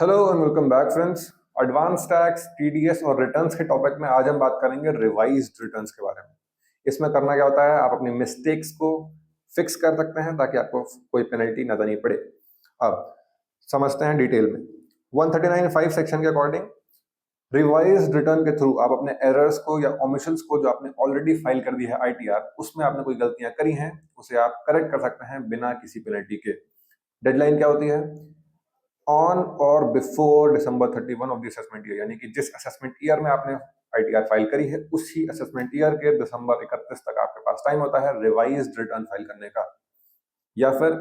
Hello and welcome back friends. Advance tax, TDS और returns के topic में आज हम बात करेंगे रिवाइज्ड रिटर्न्स के बारे में। इसमें करना क्या होता है, आप अपनी मिस्टेक्स को फिक्स कर सकते हैं ताकि आपको कोई पेनल्टी न देनी पड़े। अब समझते हैं डिटेल में। 139(5) सेक्शन के अकॉर्डिंग रिवाइज्ड रिटर्न के थ्रू आप अपने एरर्स को या ओमिशंस को जो आपने ऑलरेडी फाइल कर दी है आईटीआर, उसमें आपने कोई गलतियां करी हैं, उसे आप करेक्ट कर सकते हैं बिना किसी पेनल्टी के। डेडलाइन क्या होती है? ऑन और before December 31 of the assessment year, यानी कि जिस असेसमेंट ईयर में आपने आईटीआर फाइल करी है उसी असेसमेंट ईयर के दिसंबर 31 तक आपके पास टाइम होता है रिवाइज्ड रिटर्न फाइल करने का। या फिर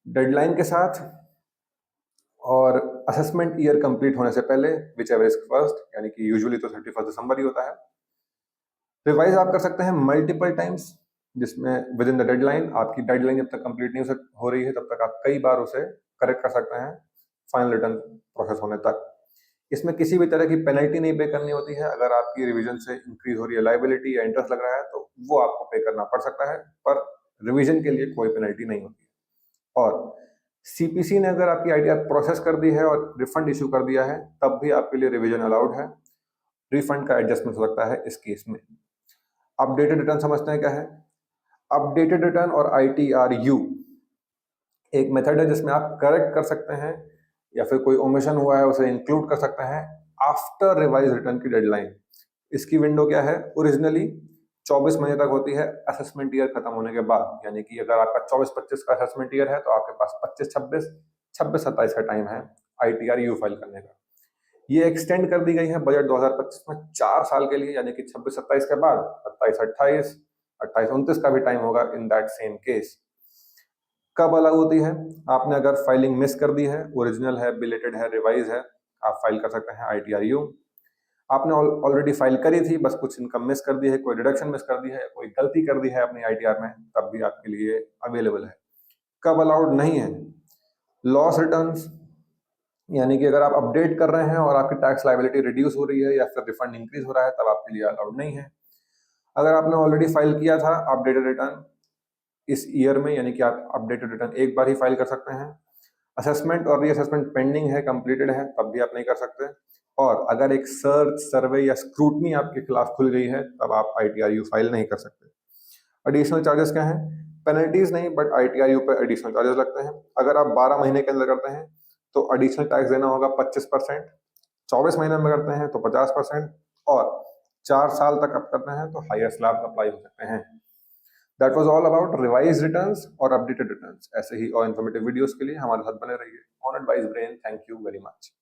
डेडलाइन के साथ और असेसमेंट ईयर कंप्लीट होने से पहले, विच एवर इज फर्स्ट, यानी कि यूजुअली तो 31 दिसंबर ही होता है। रिवाइज आप कर सकते हैं मल्टीपल टाइम्स, जिसमें विद इन द डेडलाइन, आपकी डेडलाइन जब तक कंप्लीट नहीं हो रही है तब तक आप कई बार उसे करेक्ट कर सकते हैं फाइनल रिटर्न प्रोसेस होने तक। इसमें किसी भी तरह की पेनल्टी नहीं पे करनी होती है। अगर आपकी रिवीजन से इंक्रीज हो रही है लाइबिलिटी या इंटरेस्ट लग रहा है तो वो आपको पे करना पड़ सकता है, पर रिवीजन के लिए कोई पेनल्टी नहीं होती है। और सीपीसी ने अगर आपकी आईटीआर प्रोसेस कर दी है और रिफंड इशू कर दिया है तब भी आपके लिए रिवीजन अलाउड है। रिफंड का एडजस्टमेंट हो सकता है इस केस में। अपडेटेड रिटर्न समझते हैं क्या है? अपडेटेड रिटर्न और आईटीआरयू एक मेथड है जिसमें आप करेक्ट कर सकते हैं या फिर कोई ओमिशन हुआ है उसे इंक्लूड कर सकते हैं आफ्टर रिवाइज रिटर्न की डेडलाइन। इसकी विंडो क्या है? ओरिजिनली 24 महीने तक होती है असेसमेंट ईयर खत्म होने के बाद, यानी कि अगर आपका 24-25 का असेसमेंट ईयर है तो आपके पास 25-26, 26-27 का टाइम है आईटीआर फाइल करने का। ये एक्सटेंड कर दी गई है बजट 2025 में 4 साल के लिए, यानी कि 26-27 के बाद 27-28, 28-29 का भी टाइम होगा इन दैट सेम केस। कब अलग होती है? आपने अगर फाइलिंग मिस कर दी है, ओरिजिनल है, बिलेटेड है, रिवाइज है, आप फाइल कर सकते हैं आईटीआरयू। आपने ऑलरेडी फाइल करी थी, बस कुछ इनकम मिस कर दी है, कोई डिडक्शन मिस कर दी है, कोई गलती कर दी है अपनी आईटीआर में, तब भी आपके लिए अवेलेबल है। कब अलाउड नहीं है? लॉस रिटर्न्स, यानी कि अगर आप अपडेट कर रहे हैं और आपकी टैक्स लाइबिलिटी रिड्यूस हो रही है या फिर रिफंड इंक्रीज हो रहा है तब आपके लिए अलाउड नहीं है। अगर आपने ऑलरेडी फाइल किया था अपडेटेड रिटर्न इस ईयर में, यानी कि आप अपडेटेड रिटर्न एक बार ही फाइल कर सकते हैं। असेसमेंट और रीअसेसमेंट पेंडिंग है, कंप्लीटेड है, तब भी आप नहीं कर सकते। और अगर एक सर्च, सर्वे या स्क्रूटनी आपके खिलाफ खुल गई है तब आप आईटीआरयू फाइल नहीं कर सकते। एडिशनल चार्जेस क्या है? पेनल्टीज नहीं, बट आईटीआरयू पर एडिशनल चार्जेस लगते हैं। अगर आप 12 महीने के अंदर करते हैं तो एडिशनल टैक्स देना होगा 25%, 24 महीने में करते हैं तो 50%, और 4 साल तक आप करते हैं तो हायर स्लैब अप्लाई हो सकते हैं। That was all about revise returns और अपडेटेड रिटर्न्स। ऐसे ही और इन्फॉर्मेटिव वीडियोस के लिए हमारे साथ बने रहिए। On advice brain, thank you very much.